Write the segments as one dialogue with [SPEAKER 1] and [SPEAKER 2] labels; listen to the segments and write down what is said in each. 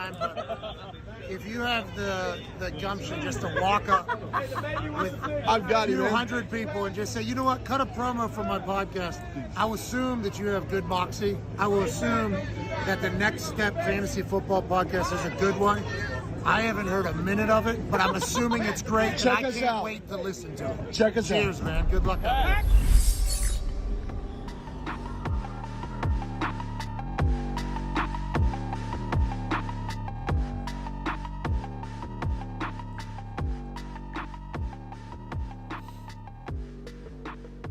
[SPEAKER 1] time, but if you have the gumption just to walk up with
[SPEAKER 2] I've got you, man.
[SPEAKER 1] 200 people and just say, you know what, cut a promo for my podcast, I will assume that you have good moxie. I will assume that the Next Step Fantasy Football Podcast is a good one. I haven't heard a minute of it, but I'm assuming it's great.
[SPEAKER 2] Check
[SPEAKER 1] and I
[SPEAKER 2] us
[SPEAKER 1] can't
[SPEAKER 2] out.
[SPEAKER 1] wait to listen to it.
[SPEAKER 2] Check us out.
[SPEAKER 1] Cheers, man. Good luck out there.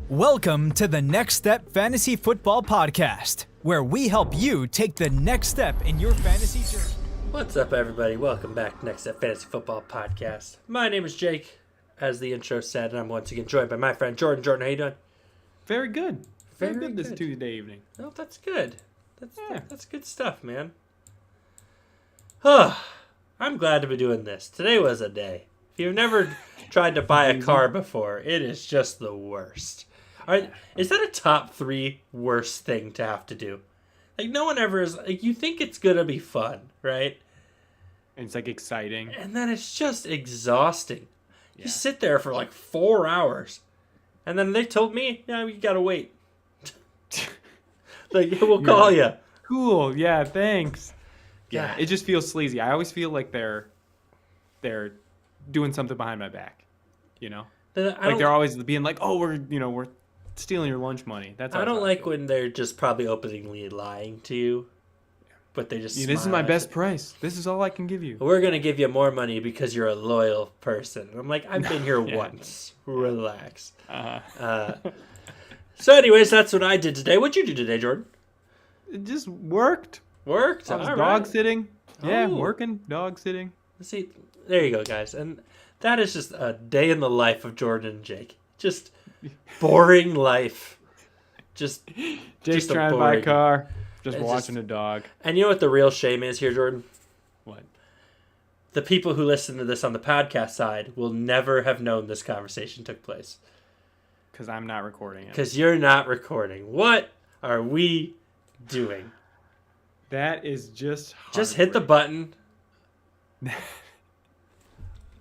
[SPEAKER 3] Welcome to the Next Step Fantasy Football Podcast, where we help you take the next step in your fantasy journey.
[SPEAKER 4] What's up, everybody? Welcome back to Next Step Fantasy Football Podcast. My name is Jake, as the intro said, and I'm once again joined by my friend Jordan. Jordan, how you doing?
[SPEAKER 5] Very good. Very
[SPEAKER 4] Very
[SPEAKER 5] good this
[SPEAKER 4] good.
[SPEAKER 5] Tuesday evening.
[SPEAKER 4] Oh, that's good.
[SPEAKER 5] Yeah.
[SPEAKER 4] That's good stuff, man. I'm glad to be doing this. Today was a day. If you've never tried to buy a car before, it is just the worst. All right, is that a top 3 worst thing to have to do? Like, no one ever is, like, you think it's gonna be fun, right?
[SPEAKER 5] And it's like exciting.
[SPEAKER 4] And then it's just exhausting.
[SPEAKER 5] Yeah.
[SPEAKER 4] You sit there for like 4 hours. And then they told me, yeah, you gotta wait. Like, we'll call you.
[SPEAKER 5] Cool. Yeah, thanks. Yeah,
[SPEAKER 4] God.
[SPEAKER 5] it just feels sleazy. I always feel like they're doing something behind my back. You know? Like they're always being like, "Oh, we're stealing your lunch money." That's
[SPEAKER 4] I don't
[SPEAKER 5] how
[SPEAKER 4] like
[SPEAKER 5] feel.
[SPEAKER 4] when they're just probably openly lying to you. But they just
[SPEAKER 5] Yeah, this is
[SPEAKER 4] smile
[SPEAKER 5] my
[SPEAKER 4] at
[SPEAKER 5] best
[SPEAKER 4] you.
[SPEAKER 5] price. This is all I can give you.
[SPEAKER 4] We're gonna give you more money because you're a loyal person. I'm like, I've been here
[SPEAKER 5] Yeah.
[SPEAKER 4] once. Relax.
[SPEAKER 5] Uh-huh.
[SPEAKER 4] So anyways, that's what I did today. What'd you do today, Jordan?
[SPEAKER 5] It just worked.
[SPEAKER 4] Worked?
[SPEAKER 5] I was
[SPEAKER 4] All
[SPEAKER 5] dog
[SPEAKER 4] right.
[SPEAKER 5] sitting. Yeah,
[SPEAKER 4] Oh.
[SPEAKER 5] working, dog sitting.
[SPEAKER 4] See, there you go, guys. And that is just a day in the life of Jordan and Jake. Just boring life. Just
[SPEAKER 5] Jake's
[SPEAKER 4] just a
[SPEAKER 5] trying to buy a
[SPEAKER 4] boring-
[SPEAKER 5] car, just
[SPEAKER 4] It's
[SPEAKER 5] watching
[SPEAKER 4] just-
[SPEAKER 5] a dog.
[SPEAKER 4] And you know what the real shame is here, Jordan?
[SPEAKER 5] What?
[SPEAKER 4] The people who listen to this on the podcast side will never have known this conversation took place.
[SPEAKER 5] Because I'm not recording it.
[SPEAKER 4] Because you're not recording. What are we doing?
[SPEAKER 5] That is just
[SPEAKER 4] Just hit the button.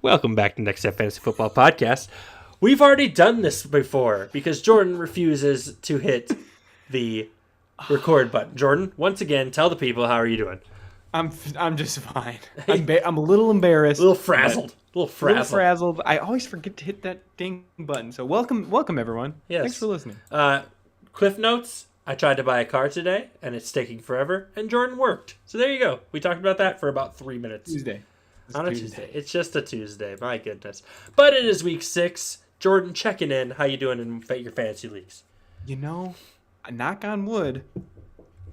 [SPEAKER 4] Welcome back to Next Step Fantasy Football Podcast. We've already done this before because Jordan refuses to hit the record button. Jordan, once again, tell the people, how are you doing?
[SPEAKER 5] I'm just fine. I'm a little embarrassed.
[SPEAKER 4] A little frazzled. A little
[SPEAKER 5] but a little
[SPEAKER 4] frazzled.
[SPEAKER 5] frazzled. I always forget to hit that ding button. So welcome everyone.
[SPEAKER 4] Yes.
[SPEAKER 5] Thanks for listening.
[SPEAKER 4] Cliff Notes, I tried to buy a car today, and it's taking forever, and Jordan worked. So there you go. We talked about that for about 3 minutes.
[SPEAKER 5] Tuesday. It's
[SPEAKER 4] On a Tuesday. It's just a Tuesday. My goodness. But it is week 6. Jordan, checking in. How you doing in your fantasy leagues?
[SPEAKER 5] You know, knock on wood,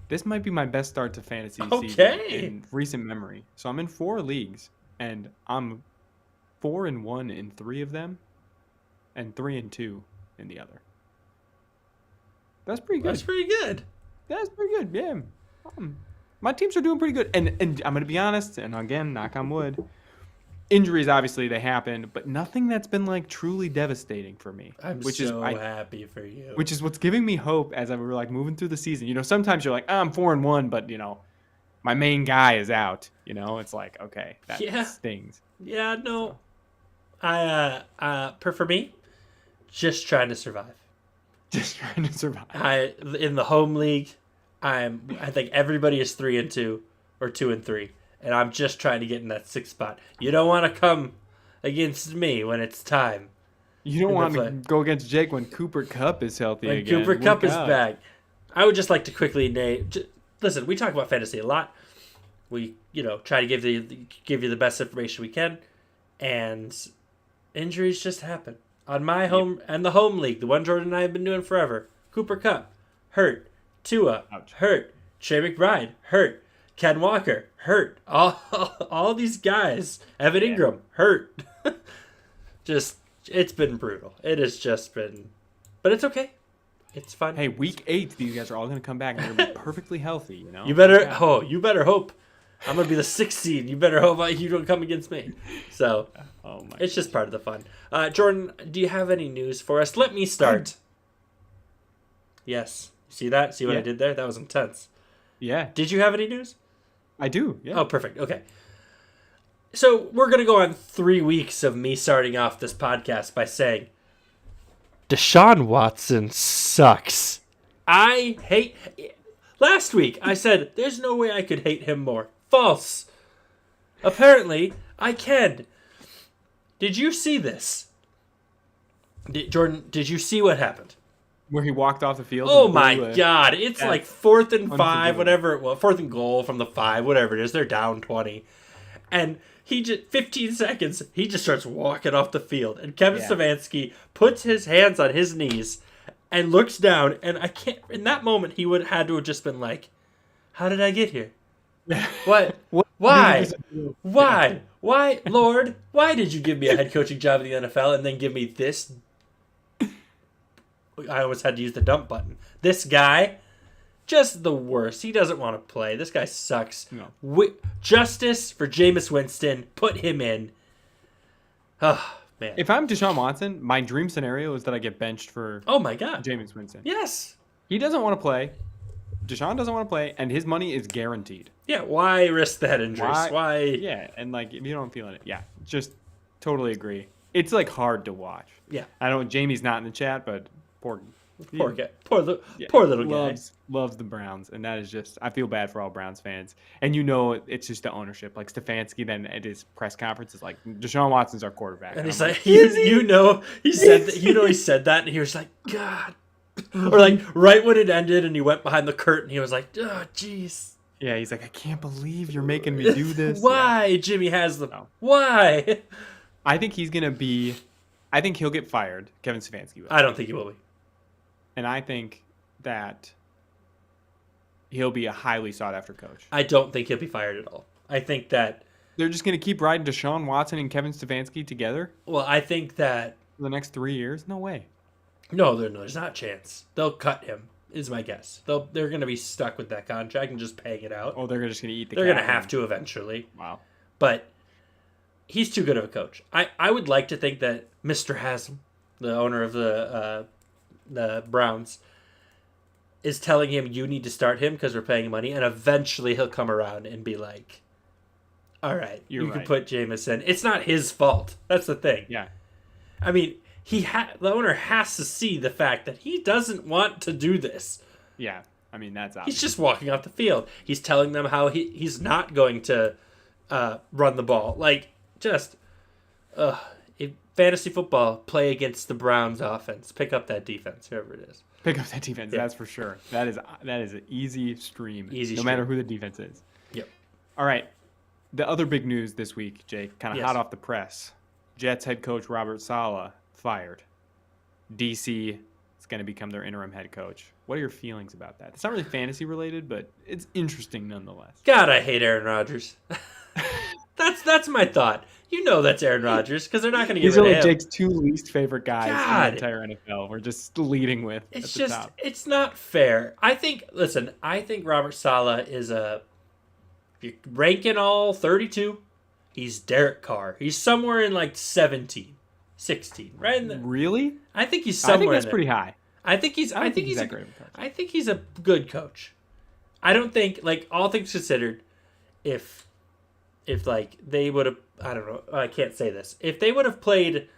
[SPEAKER 5] this might be my best start to fantasy season
[SPEAKER 4] Okay.
[SPEAKER 5] in recent memory. So I'm in 4 leagues, and I'm 4-1 in 3 of them, and 3-2 in the other. That's pretty good.
[SPEAKER 4] That's pretty good.
[SPEAKER 5] That's pretty good. Yeah. My teams are doing pretty good. And I'm going to be honest, and again, knock on wood, injuries, obviously, they happened, but nothing that's been, like, truly devastating for me.
[SPEAKER 4] I'm
[SPEAKER 5] which
[SPEAKER 4] so
[SPEAKER 5] is
[SPEAKER 4] happy for you.
[SPEAKER 5] Which is what's giving me hope as we're, like, moving through the season. You know, sometimes you're like, I'm 4-1, but, you know, my main guy is out. You know, it's like, okay, that
[SPEAKER 4] Yeah.
[SPEAKER 5] stings.
[SPEAKER 4] Yeah, no. For me, just trying to survive.
[SPEAKER 5] Just trying to survive.
[SPEAKER 4] In the home league, I think everybody is 3-2 or 2-3, and I'm just trying to get in that 6th spot. You don't want to come against me when it's time.
[SPEAKER 5] You don't
[SPEAKER 4] In the
[SPEAKER 5] want to
[SPEAKER 4] play.
[SPEAKER 5] go against Jake when Cooper Kupp is healthy
[SPEAKER 4] When
[SPEAKER 5] again.
[SPEAKER 4] Cooper Kupp
[SPEAKER 5] Look
[SPEAKER 4] is
[SPEAKER 5] out.
[SPEAKER 4] back. I would just like to quickly name. Listen, we talk about fantasy a lot. We, try to give you the best information we can, and injuries just happen. On my home and the home league, the one Jordan and I have been doing forever. Cooper Kupp, hurt. Tua,
[SPEAKER 5] Ouch.
[SPEAKER 4] hurt. Trey McBride, hurt. Ken Walker, hurt. All these guys. Evan Ingram, hurt. It's been brutal. It has just been, but it's okay. It's fine.
[SPEAKER 5] Hey, week 8, these guys are all going to come back and they're going to be perfectly healthy, you know?
[SPEAKER 4] You better hope. I'm gonna be the 6th seed. You better hope you don't come against me. So
[SPEAKER 5] Oh my.
[SPEAKER 4] it's just part of the fun. Jordan, do you have any news for us? Let me start. Yes. See that? See what I
[SPEAKER 5] Yeah.
[SPEAKER 4] did there? That was intense.
[SPEAKER 5] Yeah.
[SPEAKER 4] Did you have any news?
[SPEAKER 5] I do. Yeah.
[SPEAKER 4] Oh, perfect. Okay. So we're going to go on 3 weeks of me starting off this podcast by saying Deshaun Watson sucks. I hate... Last week, I said, there's no way I could hate him more. False. Apparently, I can. Did you see this? Jordan, did you see what happened?
[SPEAKER 5] Where he walked off the field.
[SPEAKER 4] Oh
[SPEAKER 5] and
[SPEAKER 4] my
[SPEAKER 5] blew a-
[SPEAKER 4] God. It's like 4th and 5,
[SPEAKER 5] Unforgivable.
[SPEAKER 4] whatever it was. 4th and goal from the 5, whatever it is. They're down 20. And he just, 15 seconds, he just starts walking off the field. And Kevin
[SPEAKER 5] Yeah.
[SPEAKER 4] Stefanski puts his hands on his knees and looks down. And I can't, in that moment, he would have had to have just been like, how did I get here? What?
[SPEAKER 5] What-
[SPEAKER 4] Why? Why? Why, Lord? Why did you give me a head coaching job in the NFL and then give me this? I almost had to use the dump button. This guy, just the worst. He doesn't want to play. This guy sucks.
[SPEAKER 5] No.
[SPEAKER 4] Justice for Jameis Winston. Put him in. Oh, man.
[SPEAKER 5] If I'm Deshaun Watson, my dream scenario is that I get benched for
[SPEAKER 4] Oh, my God.
[SPEAKER 5] Jameis Winston.
[SPEAKER 4] Yes.
[SPEAKER 5] He doesn't want to play. Deshaun doesn't want to play, and his money is guaranteed.
[SPEAKER 4] Yeah, why risk the head injuries? Why?
[SPEAKER 5] Yeah, and like if you don't feel it, yeah, just totally agree. It's like hard to watch.
[SPEAKER 4] Yeah.
[SPEAKER 5] I know Jamie's not in the chat, but
[SPEAKER 4] Poor
[SPEAKER 5] yeah,
[SPEAKER 4] guy. Poor little guy.
[SPEAKER 5] loves the Browns, and that is just I feel bad for all Browns fans. And you know it's just the ownership. Like Stefanski then at his press conference is like Deshaun Watson's our quarterback.
[SPEAKER 4] And he's
[SPEAKER 5] I'm
[SPEAKER 4] like, you know, he said that, he said that, and he was like, God. Or like right when it ended and he went behind the curtain, he was like, oh, jeez.
[SPEAKER 5] yeah, he's like, I can't believe you're making me do this.
[SPEAKER 4] Why, Jimmy Haslam?
[SPEAKER 5] No.
[SPEAKER 4] Why?
[SPEAKER 5] I think he's gonna be. I think he'll get fired. Kevin Stefanski will.
[SPEAKER 4] I don't think he will be.
[SPEAKER 5] And I think that he'll be a highly sought after coach.
[SPEAKER 4] I don't think he'll be fired at all. I think that,
[SPEAKER 5] They're just going to keep riding Deshaun Watson and Kevin Stefanski together
[SPEAKER 4] well, I think that,
[SPEAKER 5] for the next 3 years? No way.
[SPEAKER 4] no, there's not a chance. They'll cut him, is my guess. They're going to be stuck with that contract and just paying it out.
[SPEAKER 5] Oh, they're just going to eat the
[SPEAKER 4] They're going to
[SPEAKER 5] cap
[SPEAKER 4] have
[SPEAKER 5] and-
[SPEAKER 4] to eventually.
[SPEAKER 5] Wow.
[SPEAKER 4] But he's too good of a coach. I would like to think that Mr. Haslam, the owner of the Browns, is telling him you need to start him because we're paying money, and eventually he'll come around and be like, all right,
[SPEAKER 5] You're
[SPEAKER 4] you can
[SPEAKER 5] right.
[SPEAKER 4] put Jameis in. It's not his fault. That's the thing.
[SPEAKER 5] Yeah.
[SPEAKER 4] I mean, the owner has to see the fact that he doesn't want to do this.
[SPEAKER 5] Yeah. I mean, that's obvious.
[SPEAKER 4] He's just walking off the field. He's telling them how he's not going to run the ball. Like, just in fantasy football, play against the Browns offense. Pick up that defense, whoever it is.
[SPEAKER 5] Pick up that defense,
[SPEAKER 4] Yeah.
[SPEAKER 5] that's for sure. That is an easy stream.
[SPEAKER 4] Easy
[SPEAKER 5] no
[SPEAKER 4] stream.
[SPEAKER 5] matter who the defense is.
[SPEAKER 4] Yep.
[SPEAKER 5] All right. The other big news this week, Jake, kind of
[SPEAKER 4] Yes.
[SPEAKER 5] hot off the press. Jets head coach Robert Saleh fired. DC is going to become their interim head coach. What are your feelings about that? It's not really fantasy related, but it's interesting nonetheless.
[SPEAKER 4] God, I hate Aaron Rodgers. that's my thought. You know that's Aaron Rodgers because they're not going to get
[SPEAKER 5] These
[SPEAKER 4] rid
[SPEAKER 5] are
[SPEAKER 4] of
[SPEAKER 5] like
[SPEAKER 4] him.
[SPEAKER 5] Jake's two least favorite guys in
[SPEAKER 4] God.
[SPEAKER 5] the entire NFL. We're just leading with
[SPEAKER 4] It's
[SPEAKER 5] at the
[SPEAKER 4] just,
[SPEAKER 5] top.
[SPEAKER 4] it's not fair. I think Robert Saleh is if you're ranking all 32, he's Derek Carr. He's somewhere in like 17, 16, right? In the,
[SPEAKER 5] Really?
[SPEAKER 4] I think he's
[SPEAKER 5] I
[SPEAKER 4] somewhere
[SPEAKER 5] think that's
[SPEAKER 4] in there.
[SPEAKER 5] pretty high.
[SPEAKER 4] I think he's
[SPEAKER 5] that
[SPEAKER 4] a,
[SPEAKER 5] great of a coach.
[SPEAKER 4] I think he's a good coach. I don't think, like, all things considered, if like they would have, I don't know, I can't say this. If they would have played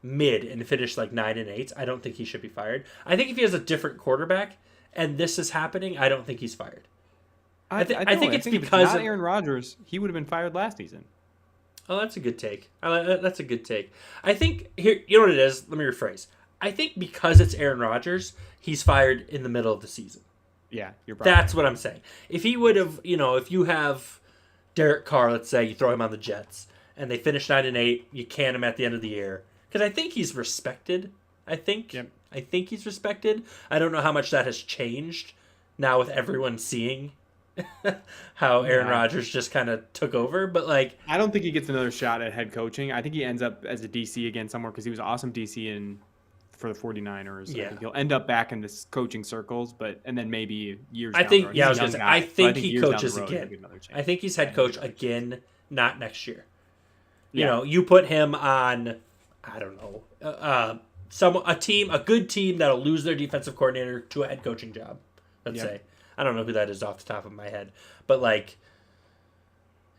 [SPEAKER 4] mid and finished like 9-8, I don't think he should be fired. I think if he has a different quarterback and this is happening, I don't think he's fired. I think it's
[SPEAKER 5] if
[SPEAKER 4] because
[SPEAKER 5] not
[SPEAKER 4] of-
[SPEAKER 5] Aaron Rodgers, he would have been fired last season.
[SPEAKER 4] Oh, that's a good take. That's a good take. I think here, you know what it is? Let me rephrase. I think because it's Aaron Rodgers, he's fired in the middle of the season.
[SPEAKER 5] Yeah, you're probably
[SPEAKER 4] That's what I'm saying. If he would have, if you have Derek Carr, let's say you throw him on the Jets and they finish 9-8, you can him at the end of the year because I think he's respected. I think he's respected. I don't know how much that has changed now with everyone seeing how Aaron
[SPEAKER 5] Yeah.
[SPEAKER 4] Rodgers just kind of took over, but like.
[SPEAKER 5] I don't think he gets another shot at head coaching. I think he ends up as a DC again somewhere because he was awesome DC for the 49ers.
[SPEAKER 4] Yeah.
[SPEAKER 5] I think he'll end up back in this coaching circles, and then maybe years
[SPEAKER 4] I
[SPEAKER 5] down
[SPEAKER 4] think,
[SPEAKER 5] the road.
[SPEAKER 4] yeah, I
[SPEAKER 5] He's
[SPEAKER 4] was
[SPEAKER 5] a
[SPEAKER 4] gonna
[SPEAKER 5] young
[SPEAKER 4] say,
[SPEAKER 5] guy,
[SPEAKER 4] I
[SPEAKER 5] so
[SPEAKER 4] think he
[SPEAKER 5] years down the
[SPEAKER 4] coaches
[SPEAKER 5] road, he'll
[SPEAKER 4] again.
[SPEAKER 5] get another chance.
[SPEAKER 4] I think he's head coach again, not next year.
[SPEAKER 5] Yeah.
[SPEAKER 4] You put him on, I don't know, a good team that'll lose their defensive coordinator to a head coaching job. Let's
[SPEAKER 5] Yep.
[SPEAKER 4] say. I don't know who that is off the top of my head, but like,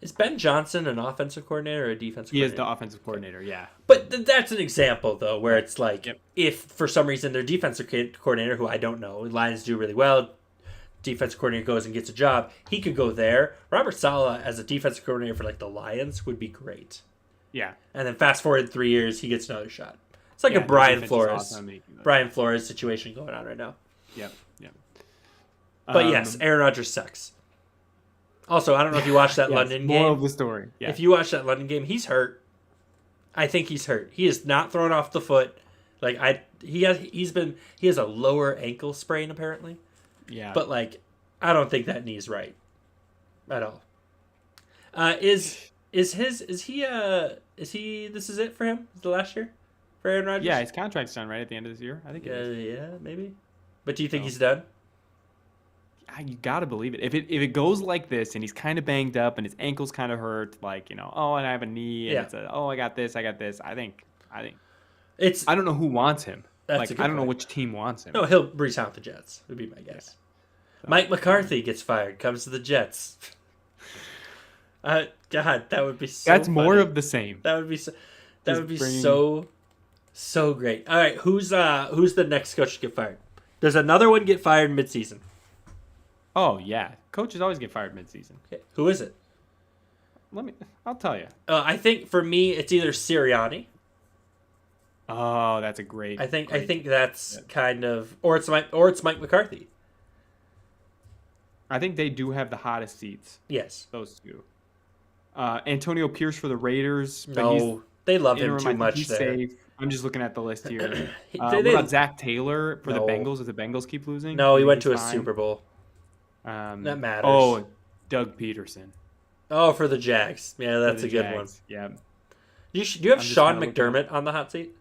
[SPEAKER 4] Is Ben Johnson an offensive coordinator or a defensive
[SPEAKER 5] He is
[SPEAKER 4] coordinator?
[SPEAKER 5] the offensive coordinator, yeah.
[SPEAKER 4] But that's an example, though, where it's like,
[SPEAKER 5] Yep.
[SPEAKER 4] if for some reason their defensive coordinator, who I don't know, Lions do really well, defensive coordinator goes and gets a job, he could go there. Robert Saleh as a defensive coordinator for like the Lions would be great.
[SPEAKER 5] Yeah.
[SPEAKER 4] And then fast forward 3 years, he gets another shot. It's like
[SPEAKER 5] Yeah,
[SPEAKER 4] a Brian
[SPEAKER 5] their defense is
[SPEAKER 4] Flores,
[SPEAKER 5] awesome making those.
[SPEAKER 4] Brian Flores situation going on right now.
[SPEAKER 5] Yep. Yep.
[SPEAKER 4] But yes, Aaron Rodgers sucks. Also, I don't know if you watched that
[SPEAKER 5] yes,
[SPEAKER 4] London
[SPEAKER 5] moral
[SPEAKER 4] game.
[SPEAKER 5] of the story. Yeah.
[SPEAKER 4] If you watch that London game, he's hurt. I think he's hurt. He is not thrown off the foot. Like he has a lower ankle sprain apparently.
[SPEAKER 5] yeah.
[SPEAKER 4] But like, I don't think that knee's right at all. Is he this is it for him? Is the last year for Aaron Rodgers?
[SPEAKER 5] yeah, his contract's done right at the end of this year. I think it is.
[SPEAKER 4] Yeah, maybe. But do you think
[SPEAKER 5] No.
[SPEAKER 4] he's done?
[SPEAKER 5] You gotta believe it. If it goes like this and he's kind of banged up and his ankle's kind of hurt, like, and I have a knee and
[SPEAKER 4] Yeah.
[SPEAKER 5] it's I got this. I think
[SPEAKER 4] It's
[SPEAKER 5] I don't know who wants him.
[SPEAKER 4] That's
[SPEAKER 5] Like
[SPEAKER 4] a good
[SPEAKER 5] I don't know
[SPEAKER 4] point.
[SPEAKER 5] which team wants him.
[SPEAKER 4] no, he'll resign with the Jets. Would be my guess. Mike McCarthy gets fired, comes to the Jets. God, that would be so.
[SPEAKER 5] That's more
[SPEAKER 4] funny.
[SPEAKER 5] of the same.
[SPEAKER 4] That would be so. That
[SPEAKER 5] Just
[SPEAKER 4] would be
[SPEAKER 5] bringing-
[SPEAKER 4] so great. All right, who's the next coach to get fired? Does another one get fired midseason?
[SPEAKER 5] Oh yeah, coaches always get fired midseason.
[SPEAKER 4] Okay. Who is it?
[SPEAKER 5] I'll tell you.
[SPEAKER 4] I think for me, it's either Sirianni.
[SPEAKER 5] Oh, that's a great.
[SPEAKER 4] I think
[SPEAKER 5] great-
[SPEAKER 4] that's kind of, or it's Mike McCarthy.
[SPEAKER 5] I think they do have the hottest seats.
[SPEAKER 4] Yes.
[SPEAKER 5] Those two. Antonio Pierce for the Raiders. But
[SPEAKER 4] No, they love him
[SPEAKER 5] interim, I
[SPEAKER 4] too
[SPEAKER 5] think
[SPEAKER 4] much
[SPEAKER 5] he's
[SPEAKER 4] there.
[SPEAKER 5] safe. I'm just looking at the list here.
[SPEAKER 4] They-
[SPEAKER 5] What about Zach Taylor for the
[SPEAKER 4] No.
[SPEAKER 5] Bengals? If the Bengals keep losing,
[SPEAKER 4] No, he
[SPEAKER 5] You
[SPEAKER 4] went
[SPEAKER 5] think
[SPEAKER 4] to a
[SPEAKER 5] he's
[SPEAKER 4] Super Bowl.
[SPEAKER 5] fine?
[SPEAKER 4] That matters.
[SPEAKER 5] Oh, Doug Peterson.
[SPEAKER 4] Oh, for the Jags. Yeah,
[SPEAKER 5] for
[SPEAKER 4] that's
[SPEAKER 5] the
[SPEAKER 4] a good one.
[SPEAKER 5] Jags. Yeah.
[SPEAKER 4] Do you have
[SPEAKER 5] I'm just
[SPEAKER 4] Sean
[SPEAKER 5] kinda looking
[SPEAKER 4] McDermott on the hot seat?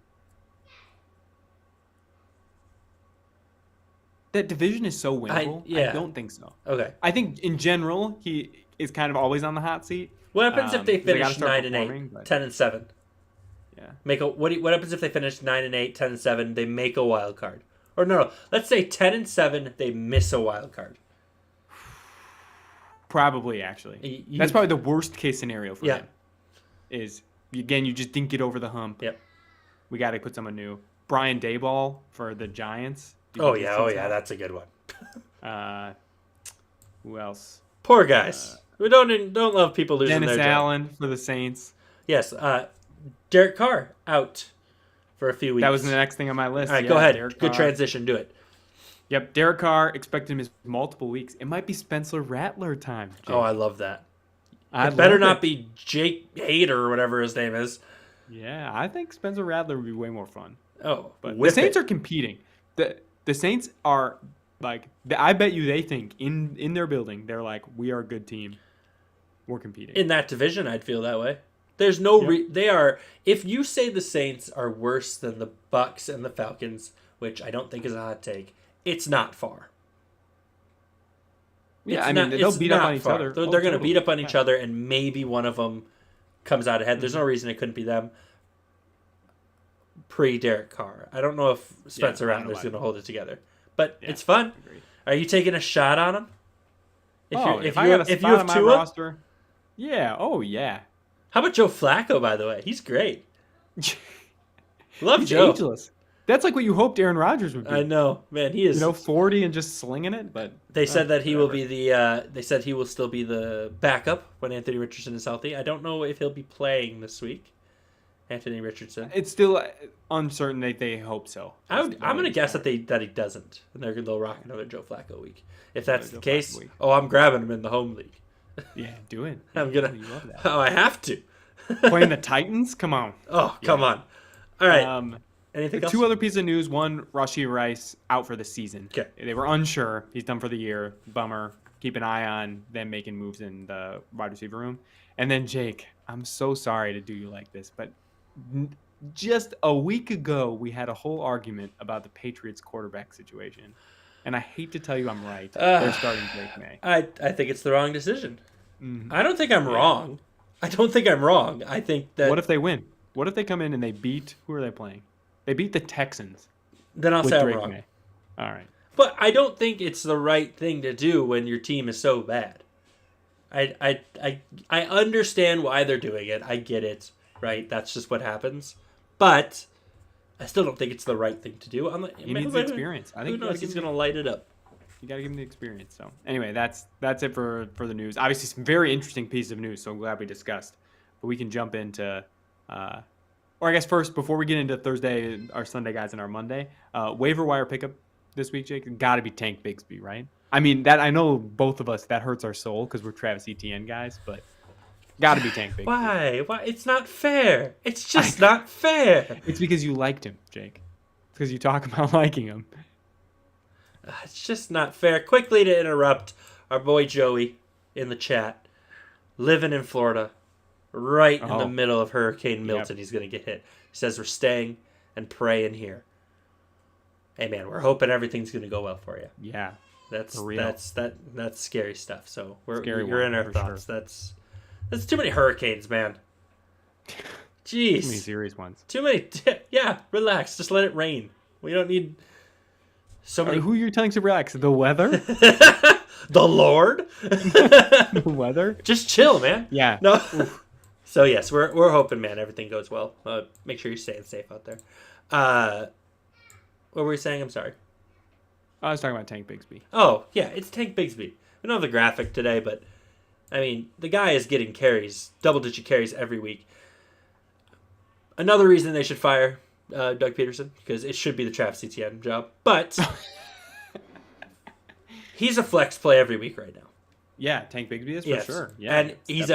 [SPEAKER 5] That division is so winnable. I
[SPEAKER 4] yeah.
[SPEAKER 5] don't think so.
[SPEAKER 4] Okay.
[SPEAKER 5] I think in general he is kind of always on the hot seat.
[SPEAKER 4] What happens if they
[SPEAKER 5] 'cause they gotta
[SPEAKER 4] finish
[SPEAKER 5] start
[SPEAKER 4] 9-8,
[SPEAKER 5] performing, but-
[SPEAKER 4] 10-7?
[SPEAKER 5] Yeah.
[SPEAKER 4] What happens if they finish 9-8, 10-7? They make a wild card, or no? Let's say 10-7. They miss a wild card.
[SPEAKER 5] Probably actually.
[SPEAKER 4] You-
[SPEAKER 5] That's probably the worst case scenario for
[SPEAKER 4] Yeah.
[SPEAKER 5] him. Is again you just didn't get over the hump.
[SPEAKER 4] Yep.
[SPEAKER 5] We got to put someone new. Brian Daboll for the Giants. Do you
[SPEAKER 4] Oh
[SPEAKER 5] think
[SPEAKER 4] yeah.
[SPEAKER 5] this
[SPEAKER 4] Oh
[SPEAKER 5] seats
[SPEAKER 4] yeah.
[SPEAKER 5] out?
[SPEAKER 4] That's a good one.
[SPEAKER 5] Who else?
[SPEAKER 4] Poor guys. We don't love people losing
[SPEAKER 5] Dennis
[SPEAKER 4] their job.
[SPEAKER 5] Allen for the Saints.
[SPEAKER 4] Yes. Derek Carr out for a few weeks.
[SPEAKER 5] That was the next thing on my list.
[SPEAKER 4] All right,
[SPEAKER 5] Yeah,
[SPEAKER 4] go ahead.
[SPEAKER 5] Derek
[SPEAKER 4] Good
[SPEAKER 5] Carr.
[SPEAKER 4] transition. Do it.
[SPEAKER 5] Yep, Derek Carr, expect him to miss multiple weeks. It might be Spencer Rattler time. Jake.
[SPEAKER 4] Oh, I love that.
[SPEAKER 5] I'd
[SPEAKER 4] It better
[SPEAKER 5] love
[SPEAKER 4] not
[SPEAKER 5] it.
[SPEAKER 4] be Jake Hader or whatever his name is.
[SPEAKER 5] Yeah, I think Spencer Rattler would be way more fun.
[SPEAKER 4] Oh,
[SPEAKER 5] But
[SPEAKER 4] whip
[SPEAKER 5] the Saints
[SPEAKER 4] it.
[SPEAKER 5] are competing. The Saints are like I bet you they think in their building they're like we are a good team. We're competing.
[SPEAKER 4] In that division, I'd feel that way. There's no
[SPEAKER 5] Yep.
[SPEAKER 4] they are. If you say the Saints are worse than the Bucks and the Falcons, which I don't think is a hot take, it's not far.
[SPEAKER 5] yeah,
[SPEAKER 4] It's
[SPEAKER 5] I
[SPEAKER 4] not-
[SPEAKER 5] mean they'll
[SPEAKER 4] it's
[SPEAKER 5] beat up
[SPEAKER 4] not
[SPEAKER 5] on each
[SPEAKER 4] far.
[SPEAKER 5] other.
[SPEAKER 4] They're,
[SPEAKER 5] Oh,
[SPEAKER 4] they're going to
[SPEAKER 5] totally.
[SPEAKER 4] beat up on each
[SPEAKER 5] Yeah.
[SPEAKER 4] other, and maybe one of them comes out ahead. There's no reason it couldn't be them. Pre Derek Carr, I don't know if Spencer
[SPEAKER 5] I don't know
[SPEAKER 4] Rattler's
[SPEAKER 5] why.
[SPEAKER 4] going to hold it together, but
[SPEAKER 5] Yeah,
[SPEAKER 4] it's fun.
[SPEAKER 5] agreed.
[SPEAKER 4] Are you taking a shot on him?
[SPEAKER 5] If I got a spot on my
[SPEAKER 4] Tua,
[SPEAKER 5] roster, yeah. Oh yeah.
[SPEAKER 4] how about Joe Flacco? By the way, he's great. Love
[SPEAKER 5] He's
[SPEAKER 4] Joe.
[SPEAKER 5] ageless. That's like what you hoped Aaron Rodgers would be.
[SPEAKER 4] I know, man. He is.
[SPEAKER 5] 40 and just slinging it. But
[SPEAKER 4] They said that he will
[SPEAKER 5] whatever.
[SPEAKER 4] be the. They said he will still be the backup when Anthony Richardson is healthy. I don't know if he'll be playing this week. Anthony Richardson.
[SPEAKER 5] It's still uncertain. They hope so.
[SPEAKER 4] I'm gonna guess that he doesn't, and they'll rock another Joe Flacco week. If that's the
[SPEAKER 5] Joe
[SPEAKER 4] case,
[SPEAKER 5] Flacco week.
[SPEAKER 4] I'm grabbing him in the home league.
[SPEAKER 5] Yeah, do it.
[SPEAKER 4] I'm gonna.
[SPEAKER 5] You love that.
[SPEAKER 4] Oh, I have to.
[SPEAKER 5] Playing the Titans? Come on.
[SPEAKER 4] Oh, come on. All right. Anything else?
[SPEAKER 5] Two other pieces of news. One, Rashee Rice out for the season.
[SPEAKER 4] Okay.
[SPEAKER 5] They were unsure. He's done for the year. Bummer. Keep an eye on them making moves in the wide receiver room. And then Jake, I'm so sorry to do you like this, but just a week ago we had a whole argument about the Patriots quarterback situation. And I hate to tell you I'm right. They're starting Drake May.
[SPEAKER 4] I think it's the wrong decision.
[SPEAKER 5] Mhm.
[SPEAKER 4] I don't think I'm wrong. I don't think I'm wrong. I think that.
[SPEAKER 5] What if they win? What if they come in and they beat who are they playing? They beat the Texans
[SPEAKER 4] then I'll
[SPEAKER 5] with
[SPEAKER 4] say I'm
[SPEAKER 5] Drake
[SPEAKER 4] wrong.
[SPEAKER 5] May. All right.
[SPEAKER 4] But I don't think it's the right thing to do when your team is so bad. I understand why they're doing it. I get it, right? That's just what happens. But I still don't think it's the right thing to do.
[SPEAKER 5] He needs the experience. I think
[SPEAKER 4] who knows? He's going to light it up.
[SPEAKER 5] You got to give him the experience. So anyway, that's it for the news. Obviously, some very interesting pieces of news. So I'm glad we discussed. But we can jump into, or I guess first before we get into Thursday, our Sunday guys, and our Monday waiver wire pickup this week. Jake, got to be Tank Bigsby, right? I mean that I know both of us that hurts our soul because we're Travis Etienne guys, but got to be Tank Bigsby.
[SPEAKER 4] Why? It's not fair. It's just not fair.
[SPEAKER 5] It's because you liked him, Jake. It's because you talk about liking him.
[SPEAKER 4] It's just not fair. Quickly to interrupt our boy Joey in the chat, living in Florida, right in the middle of Hurricane Milton. He's going to get hit. He says we're staying and praying here. Hey man, we're hoping everything's going to go well for you.
[SPEAKER 5] Yeah,
[SPEAKER 4] that's scary stuff. So you're in our thoughts. Sure. That's too many hurricanes, man. Jeez,
[SPEAKER 5] too many serious ones.
[SPEAKER 4] Too many. Yeah, relax. Just let it rain. We don't need. So many...
[SPEAKER 5] Who are you telling to relax? The weather?
[SPEAKER 4] The Lord?
[SPEAKER 5] The weather?
[SPEAKER 4] Just chill, man.
[SPEAKER 5] Yeah.
[SPEAKER 4] No. So yes, we're hoping, man, everything goes well. Make sure you're staying safe out there. What were we saying? I'm sorry.
[SPEAKER 5] I was talking about Tank Bigsby.
[SPEAKER 4] Oh yeah, it's Tank Bigsby. We don't have the graphic today, but I mean the guy is getting carries, double-digit carries every week. Another reason they should fire Doug Peterson, because it should be the Travis Etienne job, but he's a flex play every week right now.
[SPEAKER 5] Yeah, Tank Bigsby is for sure. Yeah,
[SPEAKER 4] and he's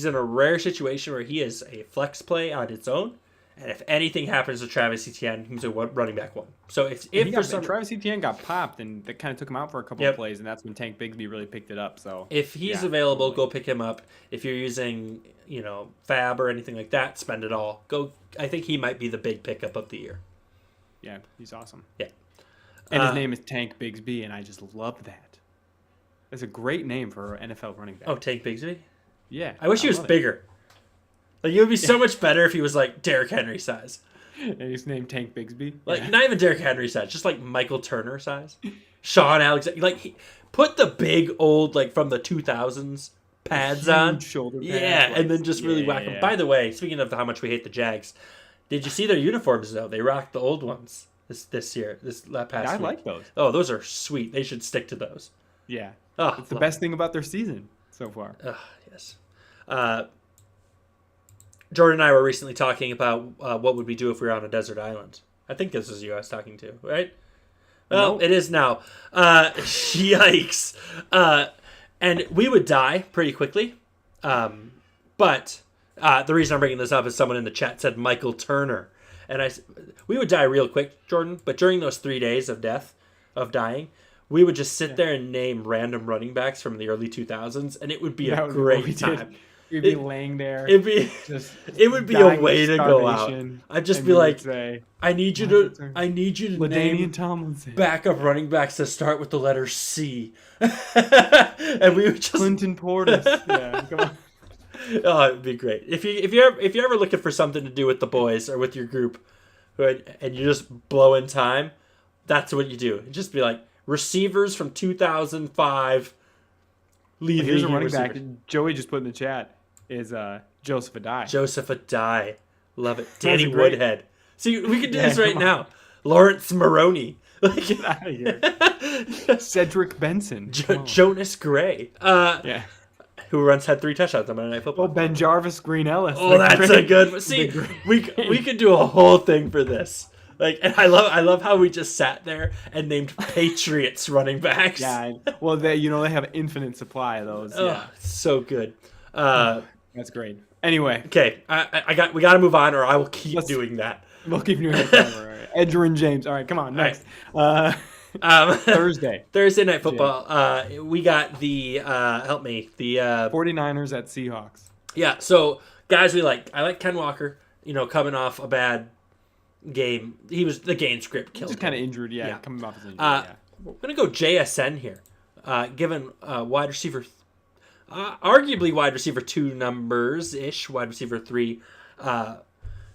[SPEAKER 4] in a rare situation where he is a flex play on its own, and if anything happens to Travis Etienne, he's a running back one. So if
[SPEAKER 5] Travis Etienne got popped, and that kind of took him out for a couple of plays, and that's when Tank Bigsby really picked it up. So
[SPEAKER 4] if he's available, go pick him up. If you're using Fab or anything like that, spend it all. Go. I think he might be the big pickup of the year.
[SPEAKER 5] Yeah, he's awesome.
[SPEAKER 4] Yeah.
[SPEAKER 5] And his name is Tank Bigsby, and I just love that. It's a great name for an NFL running back.
[SPEAKER 4] Oh, Tank Bigsby?
[SPEAKER 5] Yeah.
[SPEAKER 4] I wish he was bigger. Like, it would be so much better if he was like Derrick Henry size.
[SPEAKER 5] And he's named Tank Bigsby?
[SPEAKER 4] Like, not even Derrick Henry size, just like Michael Turner size. Sean Alexander. Like, put the big old, like, from the 2000s pads on.
[SPEAKER 5] Shoulder pads.
[SPEAKER 4] Yeah, and then just really whack them. By the way, speaking of how much we hate the Jags, did you see their uniforms, though? They rocked the old ones this year, this past week.
[SPEAKER 5] I like those.
[SPEAKER 4] Oh, those are sweet. They should stick to those.
[SPEAKER 5] Yeah.
[SPEAKER 4] Oh,
[SPEAKER 5] it's the best thing about their season so far.
[SPEAKER 4] Yes. Jordan and I were recently talking about what would we do if we were on a desert island. I think this is you I was talking to, right? Well, nope. It is now. Yikes. And we would die pretty quickly. But the reason I'm bringing this up is someone in the chat said Michael Turner. And we would die real quick, Jordan, but during those 3 days of dying, we would just sit there and name random running backs from the early 2000s, and it would be a great time.
[SPEAKER 5] You'd be laying there.
[SPEAKER 4] It would be a way to go out. I'd just be like, I need you to name
[SPEAKER 5] Tomlinson.
[SPEAKER 4] Backup running backs that start with the letter C. And we would just
[SPEAKER 5] Clinton Portis. Yeah, come on.
[SPEAKER 4] Oh, it'd be great. If you're ever looking for something to do with the boys or with your group, and you just blow in time, that's what you do. Just be like, receivers from 2005.
[SPEAKER 5] Here's a running back. Joey just put in the chat is Joseph Adai.
[SPEAKER 4] Joseph Adai. Love it. Danny Woodhead. See, we could do this right now. Lawrence Maroney.
[SPEAKER 5] Get out of here. Cedric Benson.
[SPEAKER 4] Jonas Gray. Who had 3 touchdowns on Monday Night Football.
[SPEAKER 5] Oh, Ben Jarvis, Green Ellis.
[SPEAKER 4] Oh, that's a good one. See, we could do a whole thing for this. Like, and I love how we just sat there and named Patriots running backs.
[SPEAKER 5] Yeah, well, they have infinite supply of those.
[SPEAKER 4] Oh, so good.
[SPEAKER 5] That's great. Anyway,
[SPEAKER 4] okay, we got to move on, or I will keep doing that.
[SPEAKER 5] We'll keep doing it forever. All right. Edgerrin James. All right, come on, next. Thursday
[SPEAKER 4] Night Football. We got the
[SPEAKER 5] 49ers at Seahawks.
[SPEAKER 4] Yeah. So guys, I like Ken Walker. Coming off a bad game, the game script killed.
[SPEAKER 5] Just kind of injured, coming off his injury.
[SPEAKER 4] We're gonna go JSN here, given wide receiver, arguably wide receiver 2 numbers ish, wide receiver 3,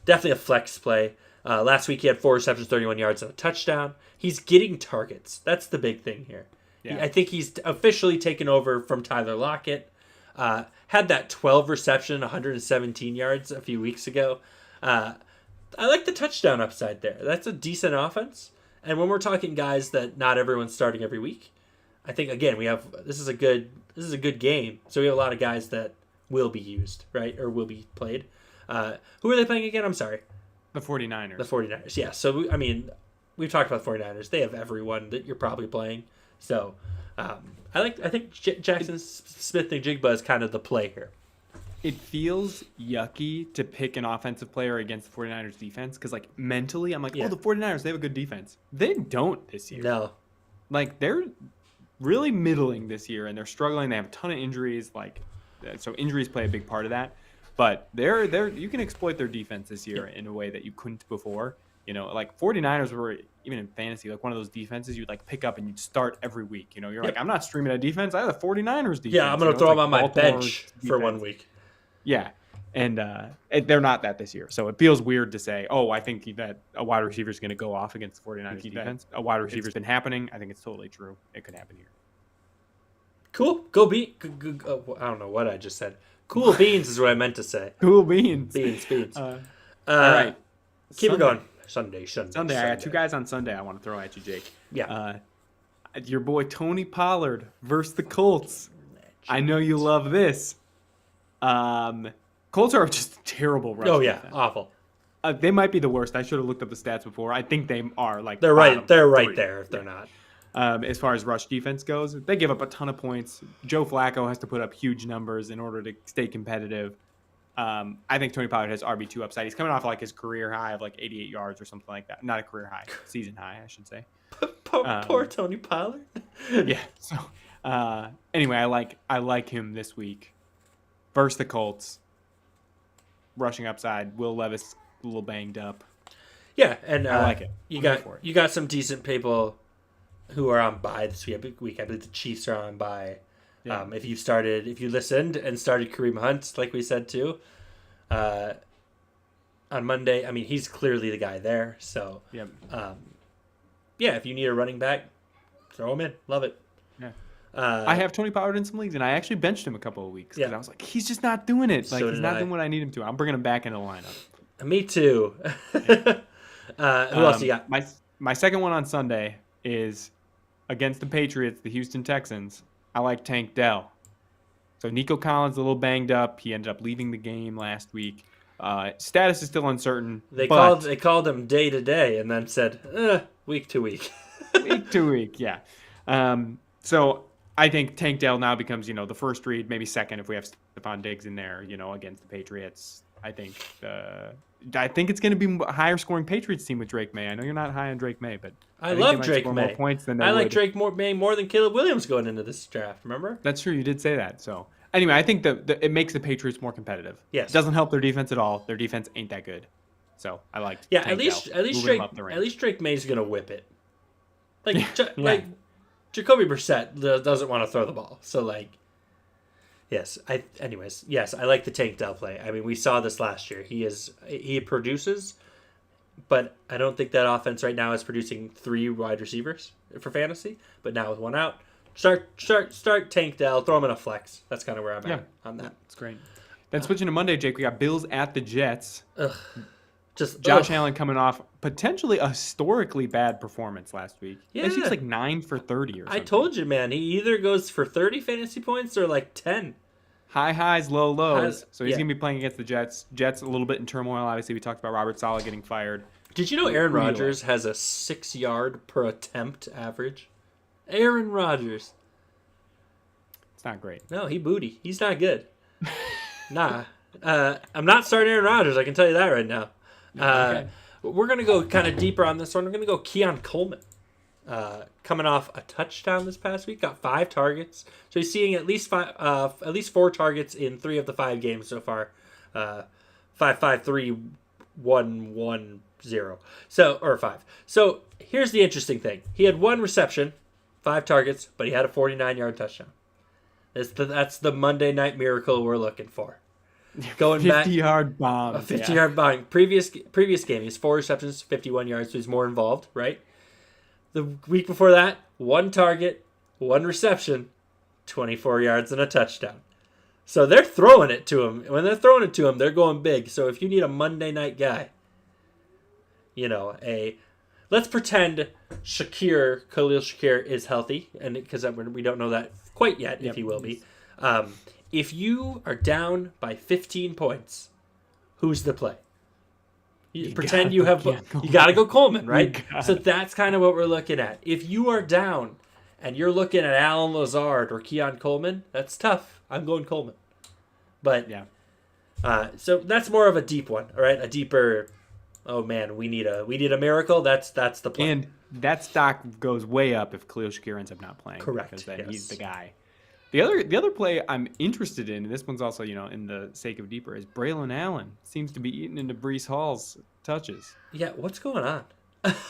[SPEAKER 4] definitely a flex play. Last week he had 4 receptions, 31 yards, and a touchdown. He's getting targets. That's the big thing here.
[SPEAKER 5] Yeah.
[SPEAKER 4] I think he's officially taken over from Tyler Lockett. Had that 12 reception, 117 yards a few weeks ago. I like the touchdown upside there. That's a decent offense. And when we're talking guys that not everyone's starting every week, I think again this is a good game. So we have a lot of guys that will be used, right, or will be played. Who are they playing again? I'm sorry.
[SPEAKER 5] The 49ers.
[SPEAKER 4] The 49ers. Yeah. So we've talked about the 49ers. They have everyone that you're probably playing. So I think Jackson Smith-Njigba is kind of the play here.
[SPEAKER 5] It feels yucky to pick an offensive player against the 49ers defense because, like, mentally, I'm like,
[SPEAKER 4] Yeah.
[SPEAKER 5] oh, the 49ers, they have a good defense. They don't this year.
[SPEAKER 4] No.
[SPEAKER 5] Like, they're really middling this year, and they're struggling. They have a ton of injuries. So injuries play a big part of that. But you can exploit their defense this year in a way that you couldn't before. You know, like 49ers were, even in fantasy, like one of those defenses you'd like pick up and you'd start every week. You know, you're like, I'm not streaming a defense. I have the 49ers defense.
[SPEAKER 4] Yeah, I'm going to throw them on my bench for 1
[SPEAKER 5] defense.
[SPEAKER 4] week.
[SPEAKER 5] Yeah. And they're not that this year. So it feels weird to say, I think that a wide receiver is going to go off against the 49ers defense. A wide receiver's been happening. I think it's totally true. It could happen here.
[SPEAKER 4] Cool. Go beat. I don't know what I just said. Cool beans is what I meant to say.
[SPEAKER 5] Cool beans.
[SPEAKER 4] Beans.
[SPEAKER 5] All right.
[SPEAKER 4] Keep it going. Sunday.
[SPEAKER 5] I got two guys on Sunday I want to throw at you, Jake.
[SPEAKER 4] Yeah.
[SPEAKER 5] Your boy Tony Pollard versus the Colts. I know you love this. Colts are just a terrible rush defense.
[SPEAKER 4] Awful.
[SPEAKER 5] They might be the worst. I should have looked up the stats before. I think they are like
[SPEAKER 4] They're right. They're right
[SPEAKER 5] three.
[SPEAKER 4] there if they're not.
[SPEAKER 5] As far as rush defense goes, they give up a ton of points. Joe Flacco has to put up huge numbers in order to stay competitive. I think Tony Pollard has RB2 upside. He's coming off like his career high of like 88 yards or something like that. Not a career high, season high, I should say.
[SPEAKER 4] Poor Tony Pollard.
[SPEAKER 5] Yeah. So anyway, I like him this week versus the Colts. Rushing upside. Will Levis a little banged up.
[SPEAKER 4] Yeah, and
[SPEAKER 5] I like it.
[SPEAKER 4] You got some decent people who are on bye this week. I believe the Chiefs are on bye.
[SPEAKER 5] Yeah.
[SPEAKER 4] If you listened and started Kareem Hunt, like we said too, on Monday, I mean, he's clearly the guy there. So,
[SPEAKER 5] Yep.
[SPEAKER 4] If you need a running back, throw him in. Love it.
[SPEAKER 5] Yeah. I have Tony Pollard in some leagues, and I actually benched him a couple of weeks because I was like, he's just not doing it. Like,
[SPEAKER 4] So
[SPEAKER 5] he's
[SPEAKER 4] did
[SPEAKER 5] not
[SPEAKER 4] I.
[SPEAKER 5] doing what I need him to. I'm bringing him back into the lineup.
[SPEAKER 4] Me too. Who else you got?
[SPEAKER 5] My second one on Sunday is against the Patriots, the Houston Texans. I like Tank Dell. So Nico Collins a little banged up. He ended up leaving the game last week. Status is still uncertain.
[SPEAKER 4] They
[SPEAKER 5] but
[SPEAKER 4] called him day to day and then said week to week.
[SPEAKER 5] week to week, yeah. So I think Tank Dell now becomes, the first read, maybe second if we have Stephon Diggs in there, against the Patriots. I think it's going to be a higher scoring Patriots team with Drake May. I know you're not high on Drake May, but
[SPEAKER 4] I
[SPEAKER 5] think
[SPEAKER 4] love
[SPEAKER 5] they might
[SPEAKER 4] Drake
[SPEAKER 5] score
[SPEAKER 4] May.
[SPEAKER 5] more points than they
[SPEAKER 4] I like
[SPEAKER 5] would.
[SPEAKER 4] Drake May more than Caleb Williams going into this draft. Remember?
[SPEAKER 5] That's true. You did say that. So anyway, I think it makes the Patriots more competitive.
[SPEAKER 4] Yes.
[SPEAKER 5] It doesn't help their defense at all. Their defense ain't that good. So I like.
[SPEAKER 4] Yeah,
[SPEAKER 5] Tank Dell,
[SPEAKER 4] at least
[SPEAKER 5] moving him up the ranks.
[SPEAKER 4] Drake May's gonna whip it. Like
[SPEAKER 5] Yeah.
[SPEAKER 4] like Jacoby Brissett doesn't want to throw the ball. So like, yes. I like the Tank Dell play. I mean, we saw this last year. He produces, but I don't think that offense right now is producing 3 wide receivers for fantasy. But now with one out, start Tank Dell, throw him in a flex. That's kind of where I'm at on that.
[SPEAKER 5] It's great. Then switching to Monday, Jake, we got Bills at the Jets.
[SPEAKER 4] Just
[SPEAKER 5] Josh Allen coming off potentially a historically bad performance last week.
[SPEAKER 4] Yeah.
[SPEAKER 5] I think it's like 9 for 30 or something.
[SPEAKER 4] I told you, man. He either goes for 30 fantasy points or like 10.
[SPEAKER 5] High highs, low lows. So he's
[SPEAKER 4] yeah.
[SPEAKER 5] going to be playing against the Jets. Jets a little bit in turmoil. Obviously, we talked about Robert Saleh getting fired.
[SPEAKER 4] Did you know Aaron
[SPEAKER 5] Really?
[SPEAKER 4] Rodgers has a 6-yard per attempt average? Aaron Rodgers.
[SPEAKER 5] It's not great.
[SPEAKER 4] No, he booty. He's not good. Nah. I'm not starting Aaron Rodgers. I can tell you that right now.
[SPEAKER 5] Okay.
[SPEAKER 4] We're going to go kind of deeper on this one. We're going to go Keon Coleman. Coming off a touchdown this past week, got 5 targets. So he's seeing at least 4 targets in 3 of the 5 games so far. 5-5-3-1-1-0. Or 5. So here's the interesting thing. He had 1 reception, 5 targets, but he had a 49-yard touchdown. That's the Monday Night Miracle we're looking for. Going back
[SPEAKER 5] 50-yard bomb.
[SPEAKER 4] a 50-yard bomb. Previous game, he's 4 receptions, 51 yards, so he's more involved, right? The week before that, 1 target, 1 reception, 24 yards and a touchdown. So they're throwing it to him. When they're throwing it to him, they're going big. So if you need a Monday night guy, let's pretend Khalil Shakir is healthy, and because we don't know that quite yet if he will be. If you are down by 15 points, who's the play? Pretend you got to go Coleman, right? So that's kind of what we're looking at. If you are down and you're looking at Alan Lazard or Keon Coleman, that's tough. I'm going Coleman. But so that's more of a deep one, all right? A deeper. Oh man, we need a miracle. That's the plan.
[SPEAKER 5] And that stock goes way up if Khalil Shakir ends up not playing.
[SPEAKER 4] Correct.
[SPEAKER 5] Because then he's the guy. The other play I'm interested in, and this one's also in the sake of deeper, is Braylon Allen seems to be eating into Breece Hall's touches.
[SPEAKER 4] Yeah, what's going on?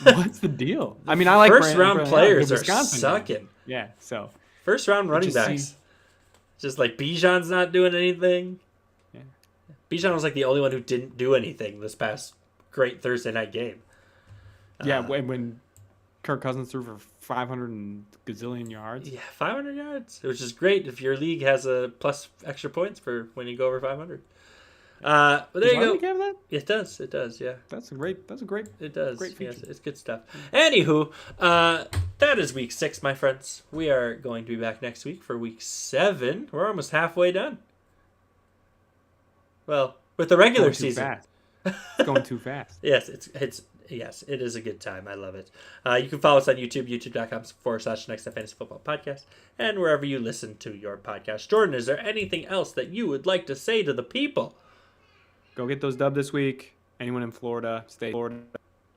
[SPEAKER 5] What's the deal? I mean, I like
[SPEAKER 4] first round
[SPEAKER 5] Braylon
[SPEAKER 4] players
[SPEAKER 5] Allen,
[SPEAKER 4] are sucking.
[SPEAKER 5] Guy. Yeah, so
[SPEAKER 4] first round running backs. Just like Bijan's not doing anything.
[SPEAKER 5] Yeah.
[SPEAKER 4] Bijan was like the only one who didn't do anything this past great Thursday night game.
[SPEAKER 5] Yeah, when Kirk Cousins threw for 500 and gazillion yards.
[SPEAKER 4] Yeah, 500 yards, which is great if your league has a plus extra points for when you go over 500. But there
[SPEAKER 5] Does
[SPEAKER 4] you go.
[SPEAKER 5] league have that?
[SPEAKER 4] It does. Yeah.
[SPEAKER 5] That's a great.
[SPEAKER 4] It does.
[SPEAKER 5] Great feature.
[SPEAKER 4] Yes, it's good stuff. Anywho, that is week 6, my friends. We are going to be back next week for week 7. We're almost halfway done. Well, with the regular season.
[SPEAKER 5] Fast. It's going too fast.
[SPEAKER 4] Yes, yes, it is a good time. I love it. You can follow us on YouTube, youtube.com/Next Fantasy Football Podcast, and wherever you listen to your podcast. Jordan, is there anything else that you would like to say to the people?
[SPEAKER 5] Go get those dub this week. Anyone in Florida, stay in Florida.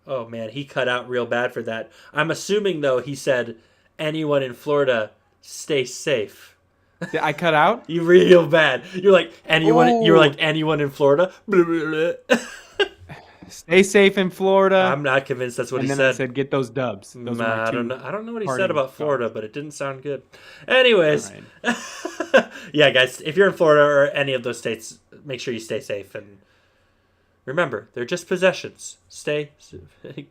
[SPEAKER 4] Oh, man, he cut out real bad for that. I'm assuming, though, he said, anyone in Florida, stay safe.
[SPEAKER 5] Did I cut out?
[SPEAKER 4] You real bad. You're like, anyone. You're like, anyone in Florida? Blah, blah, blah.
[SPEAKER 5] Stay safe in Florida.
[SPEAKER 4] I'm not convinced that's what he
[SPEAKER 5] said. And then I said, get those dubs. Those
[SPEAKER 4] I don't know what he said about Florida, but it didn't sound good. Anyways, right. Yeah, guys, if you're in Florida or any of those states, make sure you stay safe. And remember, they're just possessions.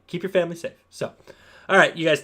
[SPEAKER 4] Keep your family safe. So, all right, you guys.